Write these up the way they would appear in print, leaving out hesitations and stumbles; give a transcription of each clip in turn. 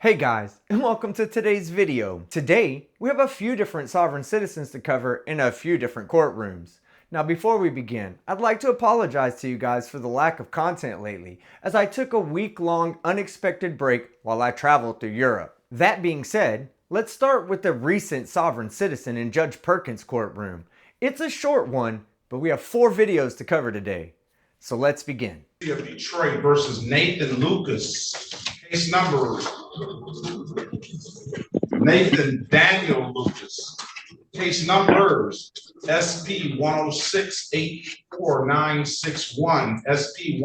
Hey guys, and welcome to today's video. Today, we have a few different sovereign citizens to cover in a few different courtrooms. Now before we begin, I'd like to apologize to you guys for the lack of content lately, as I took a week-long unexpected break while I traveled through Europe. That being said, let's start with the recent sovereign citizen in Judge Perkins' courtroom. It's a short one, but we have 4 videos to cover today. So let's begin. Of Detroit versus Nathan Lucas. Case number Nathan Daniel Lucas. Case numbers SP 106-84961, SP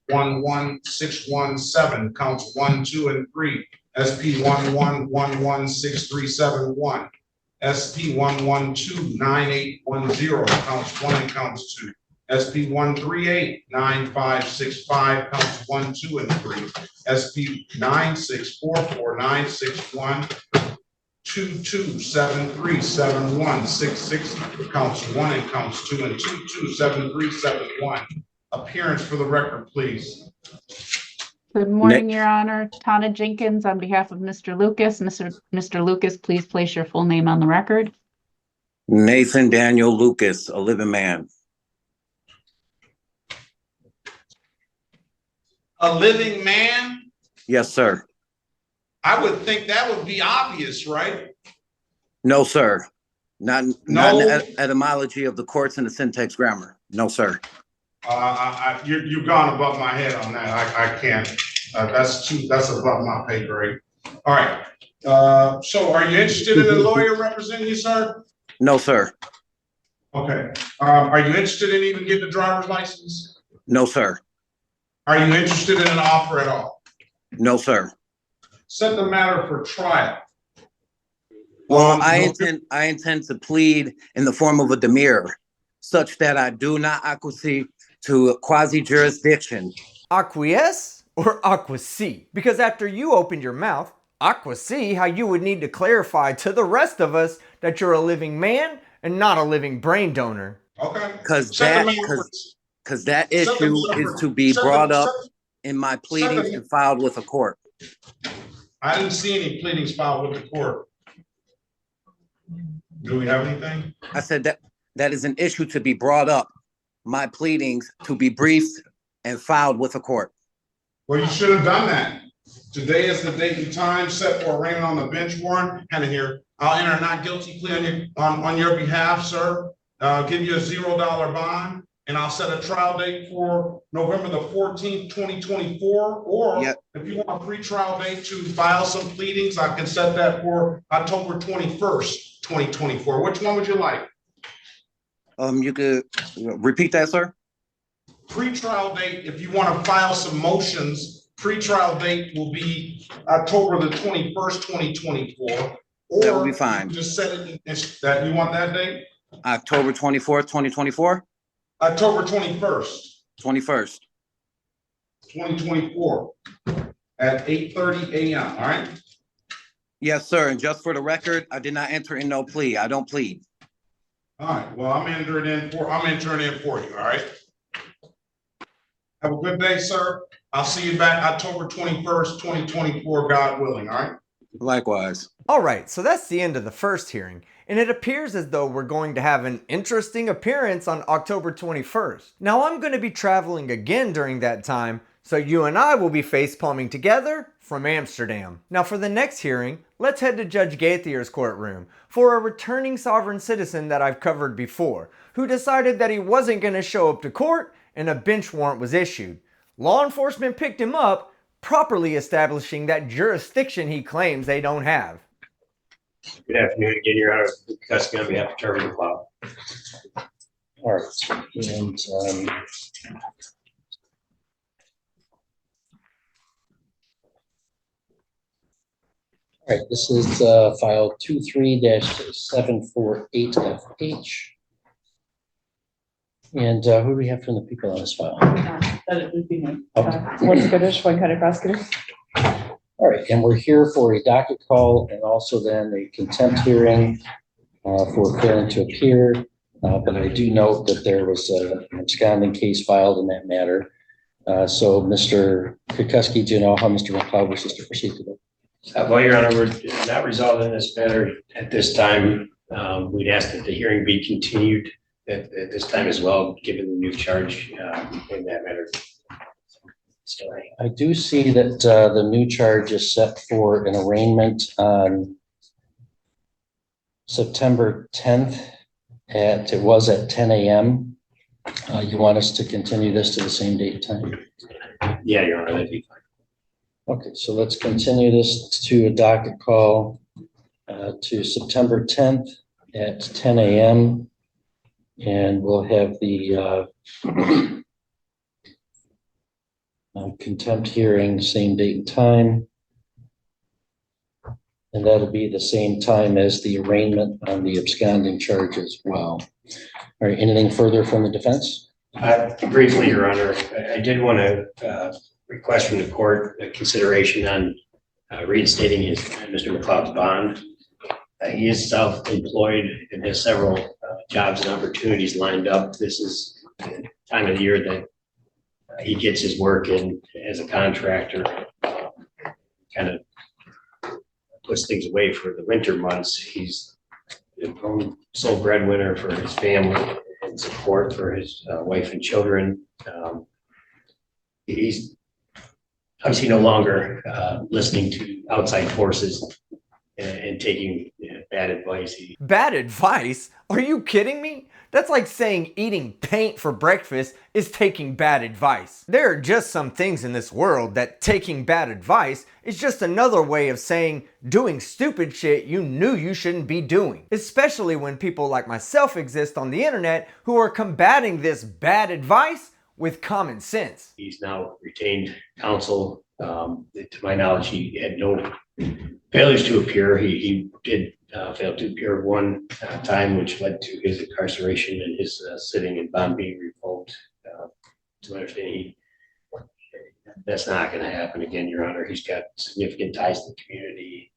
1111617, counts 1, 2, and 3, SP 1111637, SP 1129810, counts 1 and counts 2. SP 1389565, counts 1, 2, and 3. SP 9644961, 22737166, counts 1 and counts 2, and 227371. Appearance for the record, please. Good morning, Your Honor. Tana Jenkins on behalf of Mr. Lucas. Mr. Lucas, please place your full name on the record. Nathan Daniel Lucas, a living man. A living man? Yes, sir. I would think that would be obvious, right? No, sir. Not in No. the etymology of the courts and the syntax grammar. No, sir. You've gone above my head on that. I can't. That's above my pay grade. All right. So are you interested in a lawyer representing you, sir? No, sir. Okay. Are you interested in even getting a driver's license? No, sir. Are you interested in an offer at all? No, sir. Set the matter for trial. Well, I intend to plead in the form of a demurrer, such that I do not acquiesce to quasi-jurisdiction. Acquiesce or acquiesce? Because after you opened your mouth, acquiesce how you would need to clarify to the rest of us that you're a living man and not a living brain donor. Okay. Because that issue is to be brought up in my pleadings and filed with a court. I didn't see any pleadings filed with the court. Do we have anything? I said that is an issue to be brought up, my pleadings to be briefed and filed with a court. Well, you should have done that. Today is the date and time set for arraignment on the bench warrant. Kind of here. I'll enter a not guilty plea on your behalf, sir. Give you a $0 bond, and I'll set a trial date for November the 14th, 2024. Or if you want a pre-trial date to file some pleadings, I can set that for October 21st, 2024. Which one would you like? You could repeat that, sir? Pre-trial date, if you want to file some motions, pre-trial date will be October the 21st, 2024. Or that will be fine. Just set it that you want that date? October 24th, 2024? October 21st. 21st. 2024 at 8:30 a.m. All right. Yes, sir. And just for the record, I did not enter in no plea. I don't plead. All right. Well, I'm entering in for you. All right. Have a good day, sir. I'll see you back October 21st, 2024, God willing. All right. Likewise. All right, so that's the end of the first hearing, and it appears as though we're going to have an interesting appearance on October 21st. Now, I'm going to be traveling again during that time, so you and I will be facepalming together from Amsterdam. Now, for the next hearing, let's head to Judge Gaithier's courtroom for a returning sovereign citizen that I've covered before, who decided that he wasn't going to show up to court and a bench warrant was issued. Law enforcement picked him up, properly establishing that jurisdiction he claims they don't have. Good afternoon again, Your Honor. Custody on behalf of Trevor McLoud. All right, and all right, this is file 23-748FH. And who do we have from the people on this file? That it would be me. Okay. One Goodrich, one county prosecutor. All right, and we're here for a docket call and also then a contempt hearing for failing to appear. But I do note that there was an absconding case filed in that matter. So Mr. Kukuski, do you know how Mr. McLoud wishes to proceed today? Well, Your Honor, we're not resolving this matter at this time. We'd ask that the hearing be continued at this time as well, given the new charge in that matter. I do see that the new charge is set for an arraignment on September 10th it was at 10 a.m. You want us to continue this to the same date and time? Yeah, Your Honor, that'd be fine. Okay, so let's continue this to a docket call to September 10th at 10 a.m. And we'll have the contempt hearing, same date and time. And that'll be the same time as the arraignment on the absconding charge as well. All right, anything further from the defense? Briefly, Your Honor, I did want to request from the court a consideration on reinstating Mr. McLeod's bond. He is self-employed and has several jobs and opportunities lined up. This is the time of the year that he gets his work in as a contractor, kind of puts things away for the winter months. He's the sole breadwinner for his family and support for his wife and children. He's obviously no longer listening to outside forces and taking bad advice. Bad advice? Are you kidding me? That's like saying eating paint for breakfast is taking bad advice. There are just some things in this world that taking bad advice is just another way of saying doing stupid shit you knew you shouldn't be doing. Especially when people like myself exist on the internet who are combating this bad advice with common sense. He's now retained counsel. To my knowledge, he had no failures to appear. He did fail to appear one time, which led to his incarceration and his sitting and bond being revoked. To my understanding, that's not going to happen again, Your Honor. He's got significant ties to the community.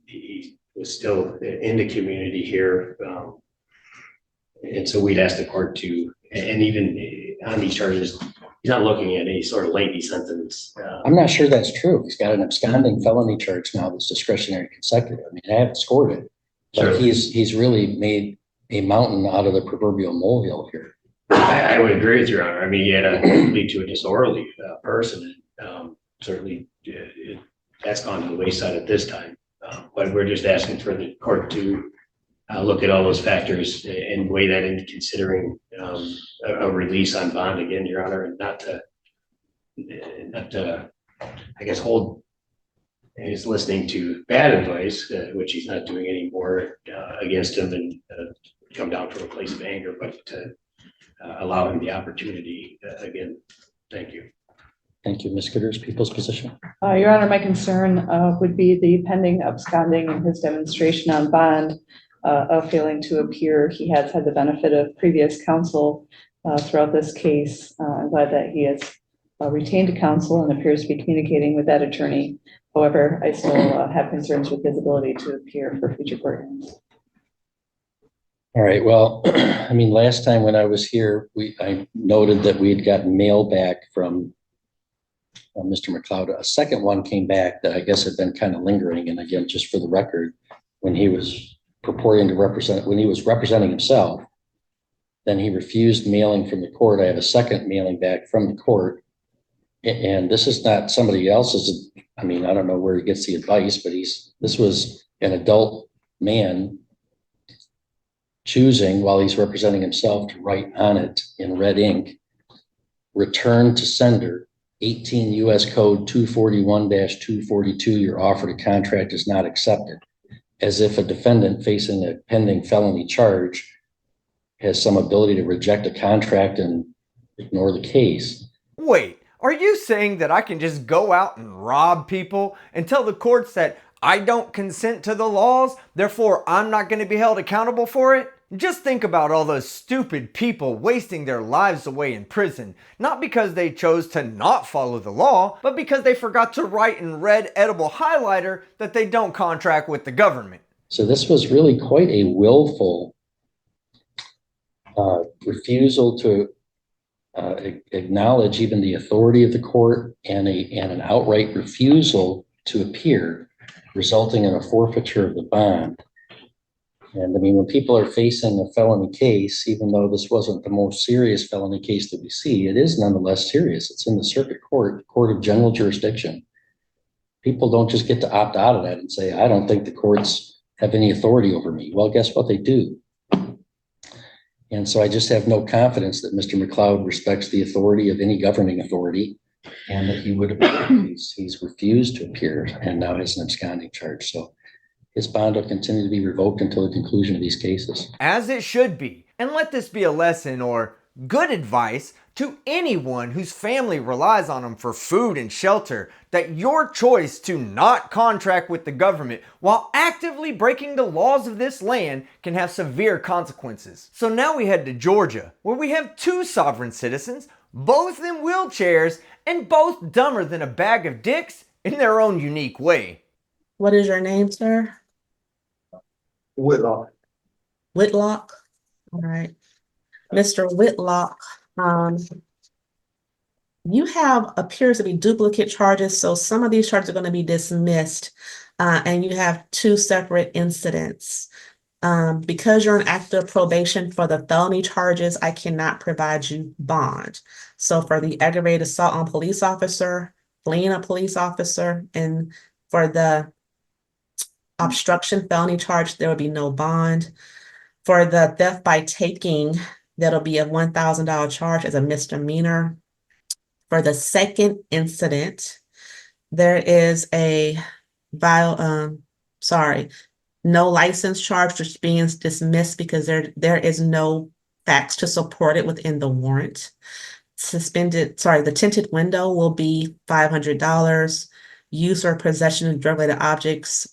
He was still in the community here. And so we'd ask the court to, and even on these charges, he's not looking at any sort of lengthy sentence. I'm not sure that's true. He's got an absconding felony charge now that's discretionary consecutive. I mean, I haven't scored it, but Sure. he's really made a mountain out of the proverbial molehill here. I would agree with Your Honor. I mean, he had to lead to a disorderly person. Certainly, that's gone to the wayside at this time. But we're just asking for the court to look at all those factors and weigh that into considering a release on bond again, Your Honor, and not to, I guess, hold. He's listening to bad advice, which he's not doing anymore against him, and come down from a place of anger, but to allow him the opportunity again. Thank you. Thank you, Ms. Gitters. People's position. Your Honor, my concern would be the pending absconding and his demonstration on bond of failing to appear. He has had the benefit of previous counsel throughout this case. I'm glad that he has retained counsel and appears to be communicating with that attorney. However, I still have concerns with his ability to appear for future court hearings. All right. Well, I mean, last time when I was here, I noted that we had gotten mail back from Mr. McLoud. A second one came back that I guess had been kind of lingering. And again, just for the record, when he was purporting to represent, when he was representing himself, then he refused mailing from the court. I have a second mailing back from the court. And this is not somebody else's. I mean, I don't know where he gets the advice, but this was an adult man choosing, while he's representing himself, to write on it in red ink, return to sender 18 U.S. Code 241-242, your offer to contract is not accepted, as if a defendant facing a pending felony charge has some ability to reject a contract and ignore the case. Wait, are you saying that I can just go out and rob people and tell the courts that I don't consent to the laws, therefore I'm not going to be held accountable for it? Just think about all those stupid people wasting their lives away in prison, not because they chose to not follow the law, but because they forgot to write in red edible highlighter that they don't contract with the government. So this was really quite a willful refusal to acknowledge even the authority of the court, and an outright refusal to appear. resulting in a forfeiture of the bond. And I mean, when people are facing a felony case, even though this wasn't the most serious felony case that we see, it is nonetheless serious. It's in the circuit court, court of general jurisdiction. People don't just get to opt out of that and say, I don't think the courts have any authority over me. Well, guess what? They do. And so I just have no confidence that Mr. McLoud respects the authority of any governing authority and that he would appear. He's refused to appear and now has an absconding charge. So his bond will continue to be revoked until the conclusion of these cases. As it should be. And let this be a lesson or good advice to anyone whose family relies on them for food and shelter, that your choice to not contract with the government while actively breaking the laws of this land can have severe consequences. So now we head to Georgia, where we have two sovereign citizens, both in wheelchairs and both dumber than a bag of dicks in their own unique way. What is your name, sir? Whitlock. Whitlock. All right. Mr. Whitlock, you have appears to be duplicate charges, so some of these charges are going to be dismissed, and you have two separate incidents. Because you're on active probation for the felony charges, I cannot provide you bond. So for the aggravated assault on police officer, fleeing a police officer, and for the obstruction felony charge, there will be no bond. For the theft by taking, that'll be a $1,000 charge as a misdemeanor. For the second incident, there is a no license charge, which is being dismissed because there is no facts to support it within the warrant. The tinted window will be $500. Use or possession of drug-related objects,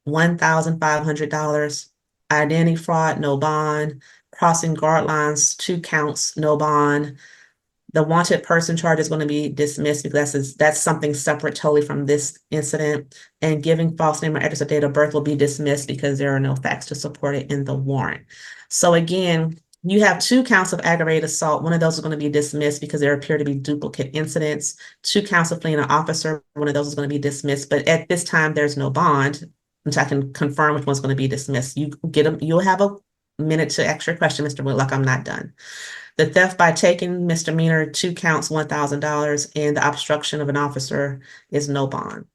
$1,500. Identity fraud, no bond. Crossing guard lines, 2 counts, no bond. The wanted person charge is going to be dismissed because that's something separate totally from this incident. And giving false name or address or date of birth will be dismissed because there are no facts to support it in the warrant. So again, you have 2 counts of aggravated assault. One of those is going to be dismissed because there appear to be duplicate incidents. 2 counts of fleeing an officer. One of those is going to be dismissed. But at this time, there's no bond, which I can confirm which one's going to be dismissed. You'll have a minute to ask your question, Mr. Whitlock. I'm not done. The theft by taking, misdemeanor, 2 counts, $1,000, and the obstruction of an officer is no bond.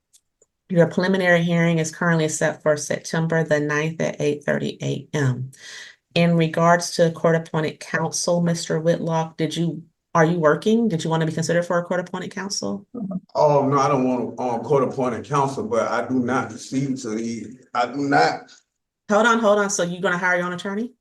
Your preliminary hearing is currently set for September the 9th at 8:30 a.m. In regards to court-appointed counsel, Mr. Whitlock, are you working? Did you want to be considered for a court-appointed counsel? Oh, no, I don't want court-appointed counsel, but I do not proceed to the, I do not. Hold on. So you're going to hire your own attorney?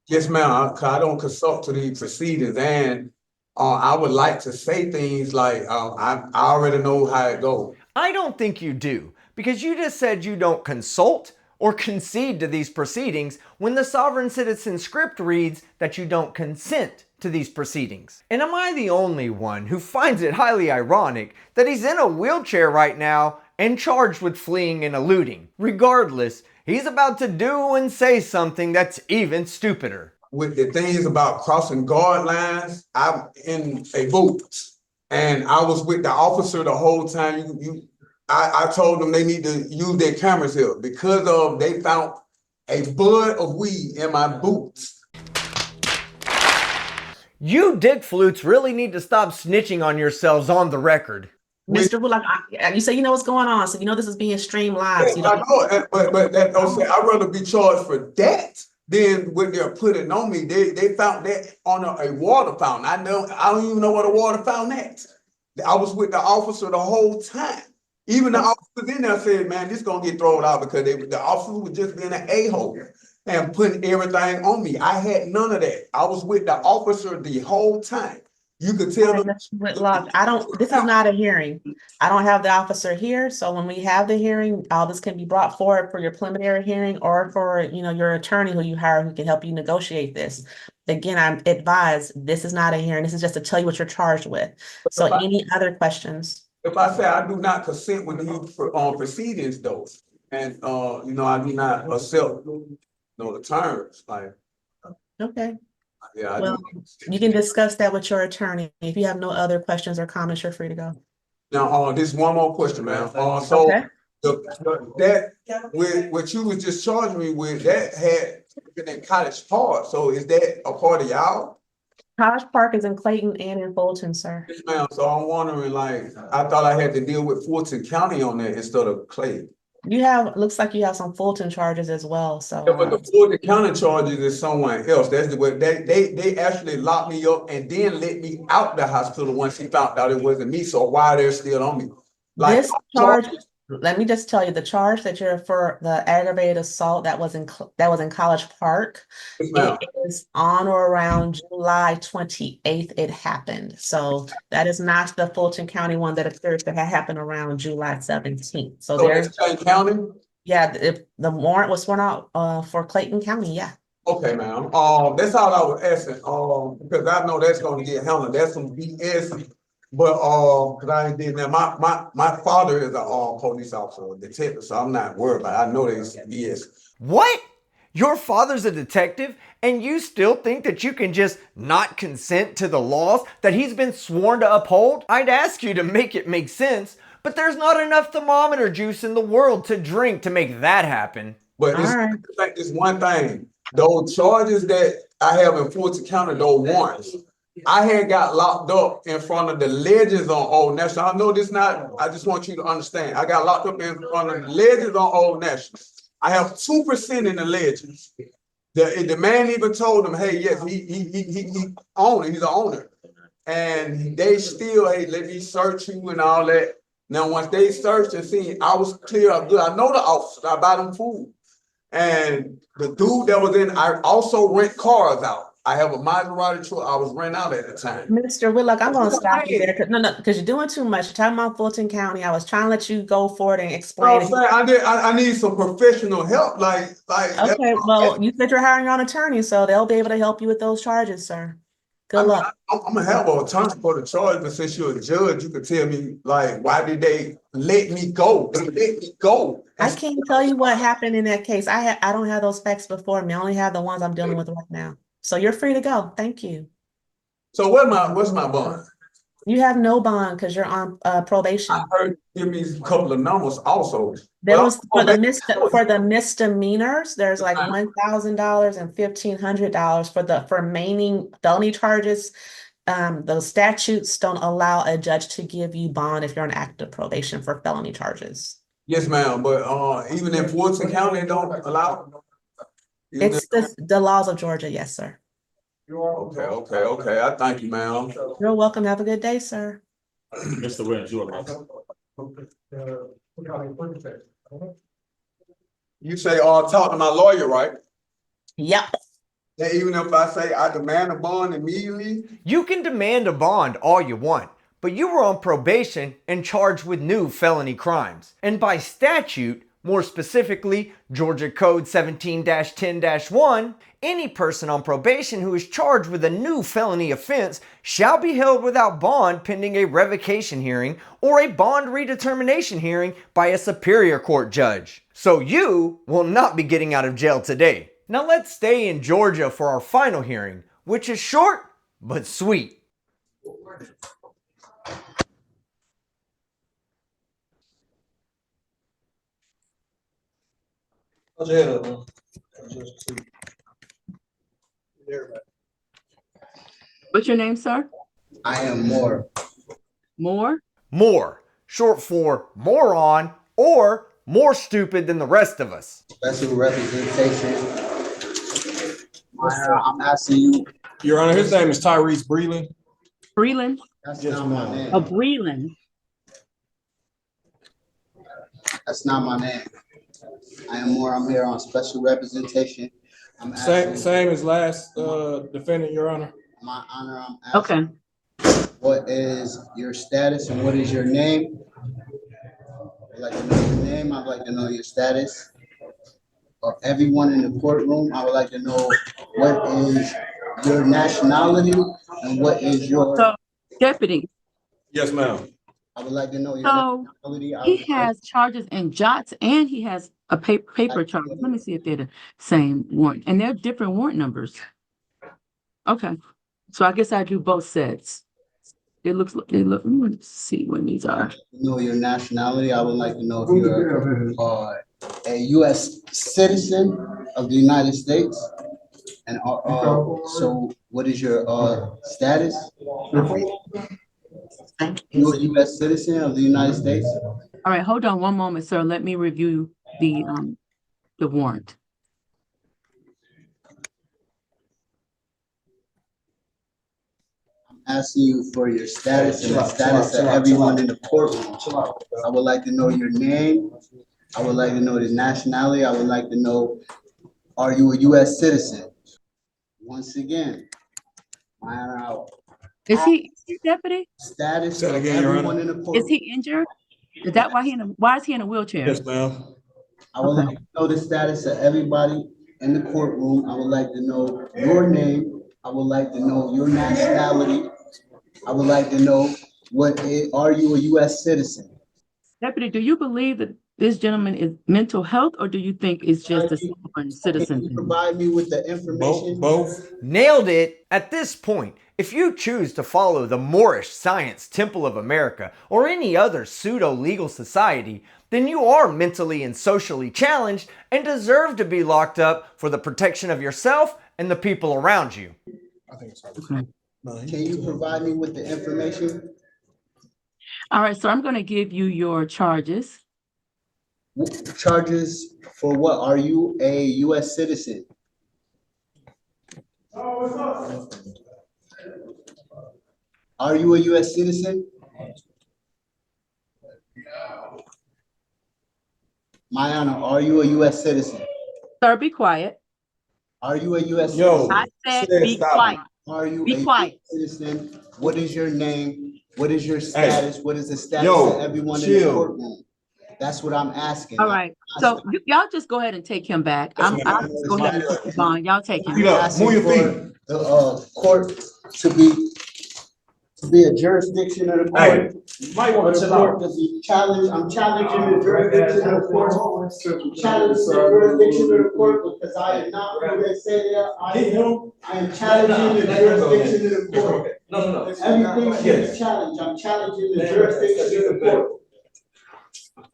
Yes, ma'am, I don't consult to the proceedings, and I would like to say things like, I already know how it goes. I don't think you do, because you just said you don't consult or concede to these proceedings when the sovereign citizen script reads that you don't consent to these proceedings. And am I the only one who finds it highly ironic that he's in a wheelchair right now and charged with fleeing and eluding? Regardless, he's about to do and say something that's even stupider. With the things about crossing guard lines, I'm in a boot, and I was with the officer the whole time. I told them they need to use their cameras here because they found a bud of weed in my boots. You dick flutes really need to stop snitching on yourselves on the record. Mr. Whitlock, you say you know what's going on, so you know this is being streamed live. So I know, but that don't say I'd rather be charged for that than when they're putting on me. They found that on a water fountain. I don't even know what a water fountain is. I was with the officer the whole time. Even the officers in there said, man, this is gonna get thrown out because the officers were just being an a-hole and putting everything on me. I had none of that. I was with the officer the whole time. You could tell them. Mr. Whitlock, this is not a hearing. I don't have the officer here. So when we have the hearing, all this can be brought forward for your preliminary hearing or for, your attorney who you hire who can help you negotiate this. Again, I'm advised this is not a hearing. This is just to tell you what you're charged with. So any other questions? If I say I do not consent with these proceedings though, and I do not accept the terms, like. Okay. Yeah, well, you can discuss that with your attorney. If you have no other questions or comments, you're free to go. Now, this one more question, ma'am. Okay. That, with what you was just charging me with, that had been in College Park, so is that a part of y'all? College Park is in Clayton and in Fulton, sir. Yes, ma'am, so I'm wondering, like, I thought I had to deal with Fulton County on that instead of Clay. You have, looks like you have some Fulton charges as well, so. Yeah, but the Fulton County charges is someone else, that's the way, they actually locked me up and then let me out the hospital once he found out it wasn't me, so why they're still on me? Like, This charge, let me just tell you, the charge that you're for the aggravated assault that was in College Park, it is on or around July 28th, it happened. So that is not the Fulton County one that appears to have happened around July 17th. So there's Clayton County? Yeah, the warrant was sworn out for Clayton County, yeah. Okay, ma'am, that's all I was asking, because I know that's gonna get handled, that's some BS. But, cause I ain't did that, my father is a police officer, a detective, so I'm not worried about it. I know there's BS. What? Your father's a detective and you still think that you can just not consent to the laws that he's been sworn to uphold? I'd ask you to make it make sense, but there's not enough thermometer juice in the world to drink to make that happen. But it's like this one thing, those charges that I have in Fulton County, those warrants, I had got locked up in front of the legends on Old National. I know this not, I just want you to understand. I got locked up in front of the legends on Old National. I have 2% in the legends. The man even told him, hey, yes, he owned it, he's the owner. And they still, hey, let me search you and all that. Now, once they searched and seen I was clear, I'm good. I know the officers, I buy them food. And the dude that was in, I also rent cars out. I have a Maserati truck I was renting out at the time. Mr. Whitlock, I'm gonna stop you there. Because you're doing too much. You're talking about Fulton County. I was trying to let you go forward and explain. I need some professional help. Like. Okay, well, you said you're hiring your own attorney, so they'll be able to help you with those charges, sir. Good luck. I'm gonna have an attorney for the charge, but since you're a judge, you can tell me, like, why did they let me go? They let me go. I can't tell you what happened in that case. I don't have those facts before me. I only have the ones I'm dealing with right now. So you're free to go. Thank you. So what's my bond? You have no bond because you're on probation. I heard you give me a couple of numbers also. There was for the misdemeanors, there's like $1,000 and $1,500 for the remaining felony charges. Those statutes don't allow a judge to give you bond if you're on active probation for felony charges. Yes, ma'am. But even in Fulton County, they don't allow. It's the laws of Georgia, yes, sir. Okay. I thank you, ma'am. You're welcome. Have a good day, sir. Mr. Williams, you are. You say, talk to my lawyer, right? Yep. That even if I say I demand a bond immediately? You can demand a bond all you want, but you were on probation and charged with new felony crimes. And by statute, more specifically, Georgia Code 17-10-1, any person on probation who is charged with a new felony offense shall be held without bond pending a revocation hearing or a bond redetermination hearing by a superior court judge. So you will not be getting out of jail today. Now let's stay in Georgia for our final hearing, which is short but sweet. What's your name, sir? I am Moore. Moore? More, short for moron or more stupid than the rest of us. Special representation. I'm asking you. Your Honor, his name is Tyrese Breland. Breland? That's not my name. Oh, Breland. That's not my name. I am Moore. I'm here on special representation. I'm Same as last defendant, Your Honor. My honor, I'm asking. Okay. What is your status and what is your name? I'd like to know your name. I'd like to know your status. Of everyone in the courtroom, I would like to know what is your nationality and what is your deputy. Yes, ma'am. I would like to know your nationality. He has charges in jots and he has a paper charge. Let me see if they're the same warrant. And they're different warrant numbers. Okay. So I guess I do both sets. let me see when these are. Know your nationality. I would like to know if you're a U.S. citizen of the United States. And so what is your status? You're a U.S. citizen of the United States? All right, hold on one moment, sir. Let me review the warrant. Asking you for your status and the status of everyone in the courtroom. I would like to know your name. I would like to know the nationality. I would like to know, are you a U.S. citizen? Once again, my honor, Is he deputy? status Say it of again, Your everyone Honor. in the courtroom. Is he injured? Is that why why is he in a wheelchair? Yes, ma'am. I would like to know the status of everybody in the courtroom. I would like to know your name. I would like to know your nationality. I would like to know are you a U.S. citizen? Deputy, do you believe that this gentleman is mental health, or do you think it's just a sovereign citizen? Can you provide me with the information? Both. Nailed it! At this point, if you choose to follow the Moorish Science Temple of America or any other pseudo-legal society, then you are mentally and socially challenged and deserve to be locked up for the protection of yourself and the people around you. I think it's Okay. Can you provide me with the information? All right, so I'm going to give you your charges. Charges for what? Are you a U.S. citizen? Are you a U.S. citizen? My honor, are you a U.S. citizen? Sir, be quiet. Are you a U.S. Yo. citizen? I said be quiet. Are you Be a quiet. US citizen? What is your name? What is your status? What is the status Yo, of everyone in the chill. courtroom? That's what I'm asking. All right, so y'all just go ahead and take him back. I'll just go ahead and put this on. Y'all take him. Feet up. Move your feet. The court to be a jurisdiction of the court. Hey, you might want to chill out. I'm challenging the jurisdiction of the court. Challenging the jurisdiction of the court because I am not who they say I am. I am challenging the jurisdiction of the court. No. Everything should be challenged. I'm challenging the jurisdiction of the court.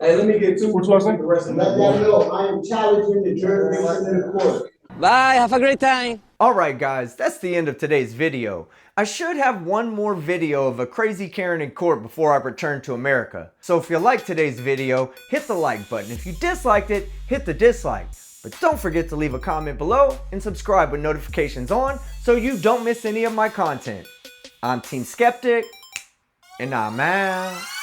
Hey, let me get two. What you want to say? The rest of Let them know I am challenging the jurisdiction of the court. Bye, have a great time. Alright guys, that's the end of today's video. I should have one more video of a crazy Karen in court before I return to America. So if you liked today's video, hit the like button. If you disliked it, hit the dislike. But don't forget to leave a comment below and subscribe with notifications on so you don't miss any of my content. I'm Team Skeptic, and I'm out.